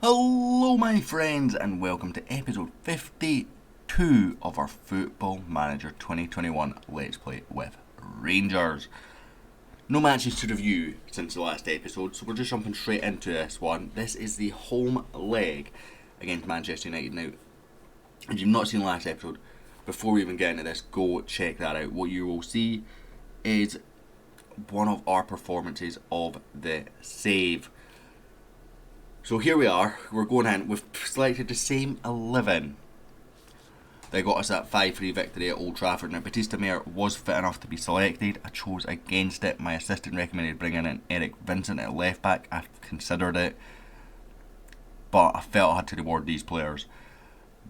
Hello my friends and welcome to episode 52 of our Football Manager 2021 Let's Play with Rangers. No matches to review since the last episode, so we're just jumping straight into this one. This is the home leg against Manchester United. Now, if you've not seen the last episode, before we even get into this, go check that out. What you will see is one of our performances of the save. So here we are, we're going in, we've selected the same 11 that got us that 5-3 victory at Old Trafford. Now Batista Mayer was fit enough to be selected, I chose against it. My assistant recommended bringing in Eric Vincent at left back. I've considered it, but I felt I had to reward these players.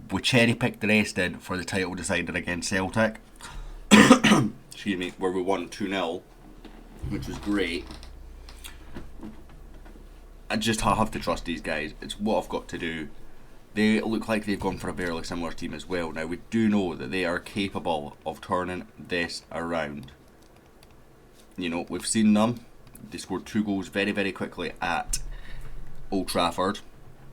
We cherry picked the rest in for the title decided against Celtic, excuse me, where we won 2-0, which was great. I just have to trust these guys. It's what I've got to do. They look like they've gone for a fairly similar team as well. Now we do know that they are capable of turning this around. You know, we've seen them. They scored 2 goals very, very quickly at Old Trafford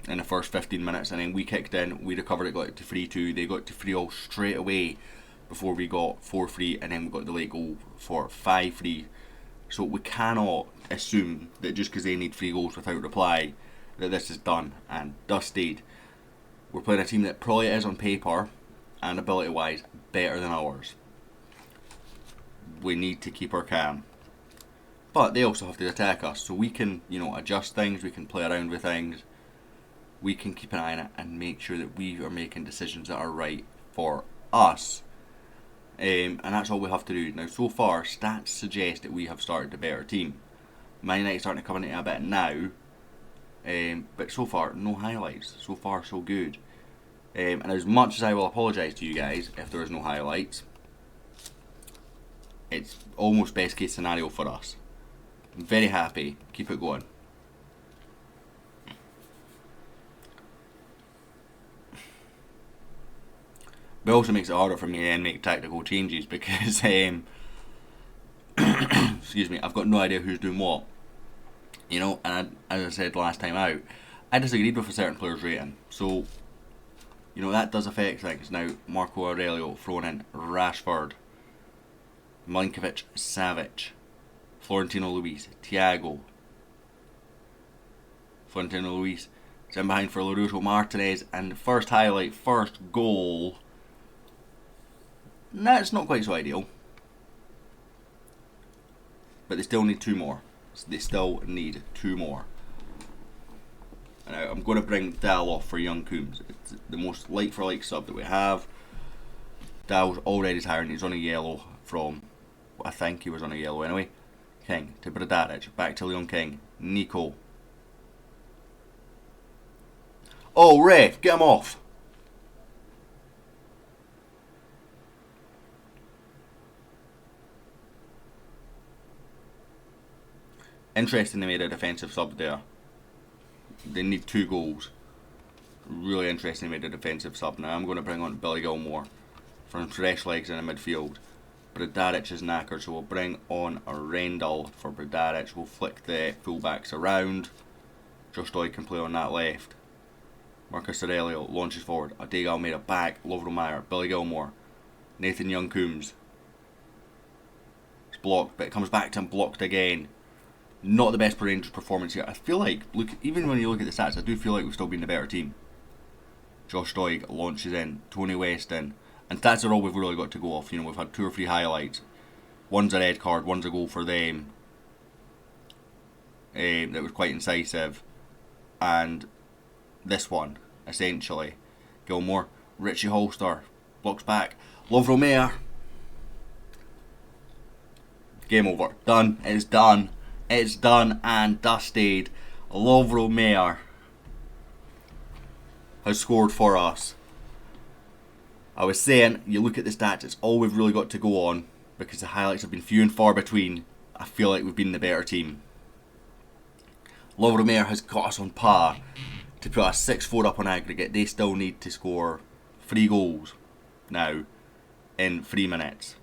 in the first 15 minutes, and then we kicked in, we recovered it, got it to 3-2. They got to 3-0 straight away before we got 4-3, and then we got the late goal for 5-3. So we cannot assume that just because they need 3 goals without reply that this is done and dusted. We're playing a team that probably is on paper and ability wise better than ours. We need to keep our calm, but they also have to attack us, so we can, adjust things, we can play around with things, we can keep an eye on it and make sure that we are making decisions that are right for us. And that's all we have to do. Now so far, stats suggest that we have started a better team. Man United starting to come into it a bit now, but so far, no highlights. So far, so good. And as much as I will apologise to you guys if there is no highlights, it's almost best case scenario for us. I'm very happy. Keep it going. But it also makes it harder for me to then make tactical changes because, excuse me, I've got no idea who's doing what. And as I said last time out, I disagreed with a certain player's rating. So, that does affect things. Now, Marco Aurelio thrown in, Rashford, Milinkovic, Savic, Florentino Luis, Thiago. Florentino Luis is in behind for Lautaro Martinez, and first highlight, first goal. That's not quite so ideal. But they still need 2 more. They still need 2 more. And I'm going to bring Dal off for Young Coombs. It's the most like-for-like sub that we have. Dal's already tired. He's on a yellow from... I think he was on a yellow anyway. King to Bradaric. Back to Leon King. Nico. Oh, ref! Get him off! Interesting they made a defensive sub there. They need 2 goals. Really interesting they made a defensive sub. Now I'm going to bring on Billy Gilmore for fresh legs in the midfield. Bradaric is knackered, so we'll bring on a Rendell for Bradaric. We'll flick the fullbacks around. Josh Doyle can play on that left. Marcus Aurelio launches forward. Adega Almeida back. Lovro Meyer. Billy Gilmore. Nathan Young-Coombs. It's blocked, but it comes back to him, blocked again. Not the best Rangers performance here. I feel like, even when you look at the stats, I do feel like we've still been the better team. Josh Doig launches in, Tony West in, and stats are all we've really got to go off. We've had 2 or 3 highlights. One's a red card, one's a goal for them. That was quite incisive. And this one, essentially. Gilmore, Richie Holster, blocks back. Lovro Meyer. Game over. Done. It's done. It's done and dusted. Lovro Meyer has scored for us. I was saying, you look at the stats, it's all we've really got to go on because the highlights have been few and far between. I feel like we've been the better team. Lovro Meyer has got us on par to put a 6-4 up on aggregate. They still need to score 3 goals now in 3 minutes.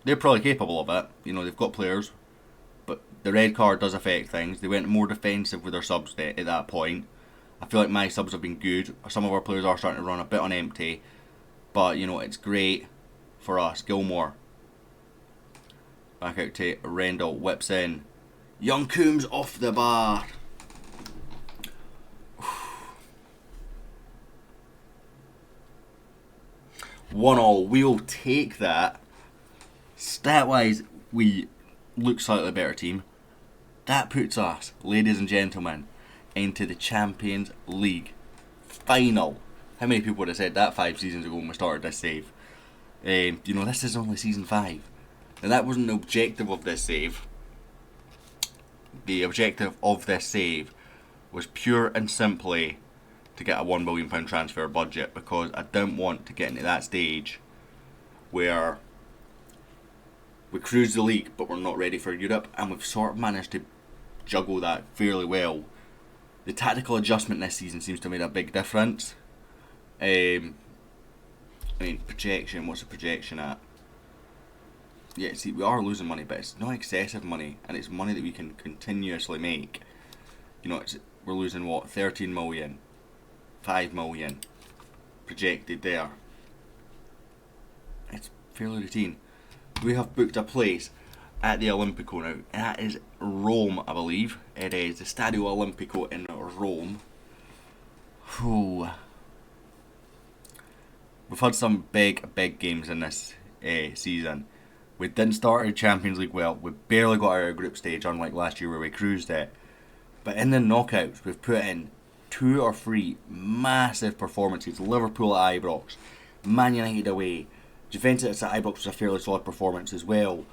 They're probably capable of it. They've got players. But the red card does affect things. They went more defensive with their subs at that point. I feel like my subs have been good. Some of our players are starting to run a bit on empty, but it's great for us. Gilmore. Back out to Rendell, whips in. Young Coombs off the bar. 1-1. We'll take that. Stat-wise, we look slightly better team. That puts us, ladies and gentlemen, into the Champions League final. How many people would have said that 5 seasons ago when we started this save? This is only season 5. Now that wasn't the objective of this save. The objective of this save was pure and simply to get a £1 million transfer budget, because I don't want to get into that stage where we cruise the league but we're not ready for Europe, and we've sort of managed to juggle that fairly well. The tactical adjustment this season seems to have made a big difference. Projection, what's the projection at? Yeah, see, we are losing money, but it's not excessive money, and it's money that we can continuously make. We're losing 13 million, 5 million projected there. It's fairly routine. We have booked a place at the Olimpico now, and that is Rome, I believe. It is the Stadio Olimpico in Rome. Whew. We've had some big games in this season. We didn't start our Champions League well. We barely got out of our group stage, unlike last year where we cruised it. But in the knockouts, we've put in 2 or 3 massive performances. Liverpool at Ibrox, Man United away, Juventus at Ibrox was a fairly solid performance as well.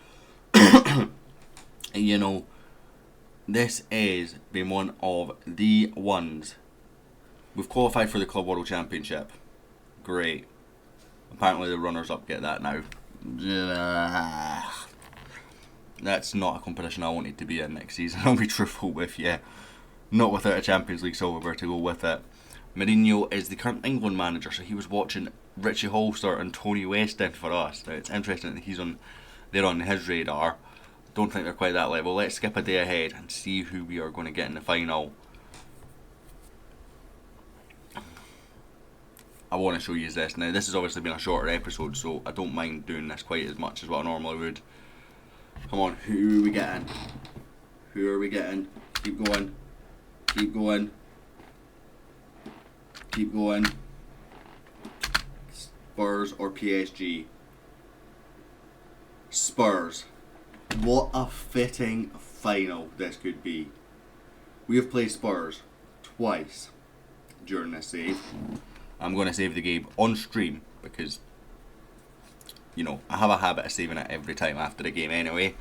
This has been one of the ones. We've qualified for the Club World Championship. Great. Apparently the runners-up get that now. That's not a competition I wanted to be in next season, I'll be truthful with you. Not without a Champions League silverware to go with it. Mourinho is the current England manager, so he was watching Richie Holster and Tony Weston for us. Now, it's interesting that they're on his radar. Don't think they're quite that level. Let's skip a day ahead and see who we are going to get in the final. I want to show you this. Now, this has obviously been a shorter episode, so I don't mind doing this quite as much as what I normally would. Come on, who are we getting? Who are we getting? Keep going. Keep going. Keep going. Spurs or PSG? Spurs. What a fitting final this could be. We have played Spurs twice during this save. I'm going to save the game on stream because, I have a habit of saving it every time after the game anyway.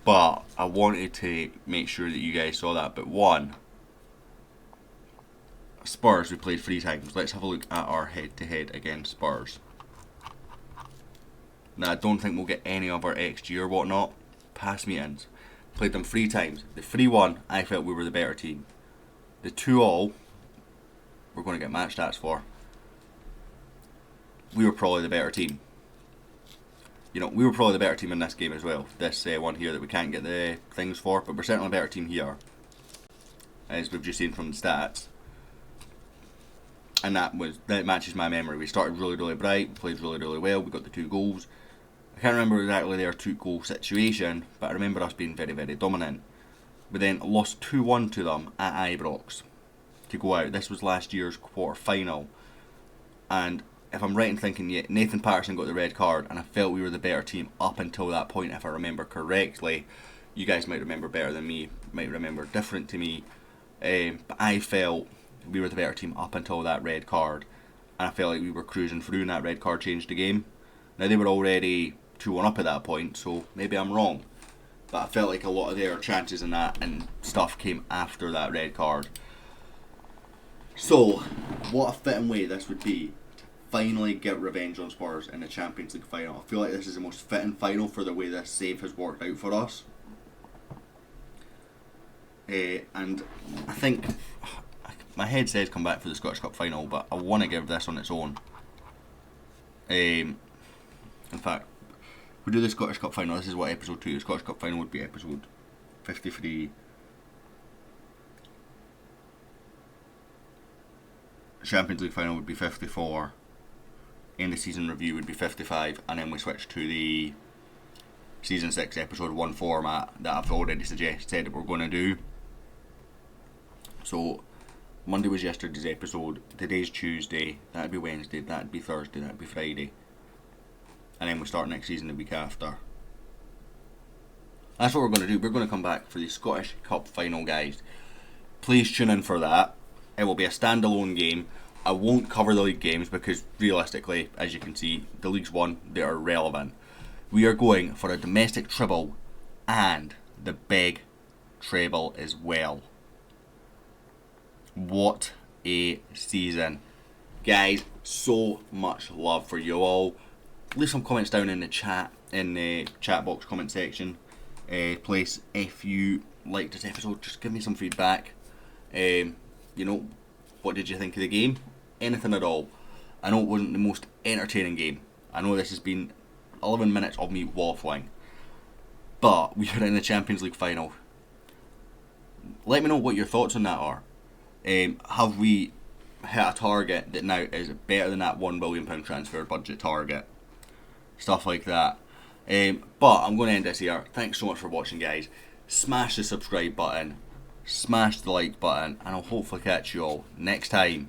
But I wanted to make sure that you guys saw that. But Spurs we played 3 times. Let's have a look at our head-to-head against Spurs. Now, I don't think we'll get any of our XG or whatnot. Past meetings. Played them 3 times. The 3-1, I felt we were the better team. The 2-2, we're going to get match stats for. We were probably the better team. We were probably the better team in this game as well. This one here that we can't get the things for, but we're certainly a better team here, as we've just seen from the stats. And that matches my memory. We started really bright, played really well, we got the 2 goals. I can't remember exactly their 2-goal situation, but I remember us being very dominant. We then lost 2-1 to them at Ibrox to go out. This was last year's quarter final, and if I'm right in thinking, Nathan Patterson got the red card, and I felt we were the better team up until that point, if I remember correctly. You guys might remember better than me, might remember different to me, but I felt we were the better team up until that red card, and I felt like we were cruising through, and that red card changed the game. Now, they were already 2-1 up at that point, so maybe I'm wrong, but I felt like a lot of their chances in that and stuff came after that red card. So, what a fitting way this would be to finally get revenge on Spurs in the Champions League final. I feel like this is the most fitting final for the way this save has worked out for us. And I think my head says come back for the Scottish Cup final, but I want to give this on its own. In fact, we do the Scottish Cup final. This is what episode 2. The Scottish Cup final would be episode 53. Champions League final would be 54, end of season review would be 55, and then we switch to the season 6 episode 1 format that I've already said that we're going to do. So Monday was yesterday's episode, today's Tuesday, that'd be Wednesday, that'd be Thursday, that'd be Friday, and then we start next season the week after. That's what we're going to do. We're going to come back for the Scottish Cup final, guys. Please tune in for that. It will be a standalone game. I won't cover the league games because realistically, as you can see, the league's won, they are irrelevant. We are going for a domestic treble and the big treble as well. What a season. Guys, so much love for you all. Leave some comments down in the chat box comment section. Place if you liked this episode, just give me some feedback. What did you think of the game? Anything at all. I know it wasn't the most entertaining game. I know this has been 11 minutes of me waffling, but we are in the Champions League final. Let me know what your thoughts on that are. Have we hit a target that now is better than that £1 billion transfer budget target? Stuff like that. But I'm going to end this here. Thanks so much for watching, guys. Smash the subscribe button, smash the like button, and I'll hopefully catch you all next time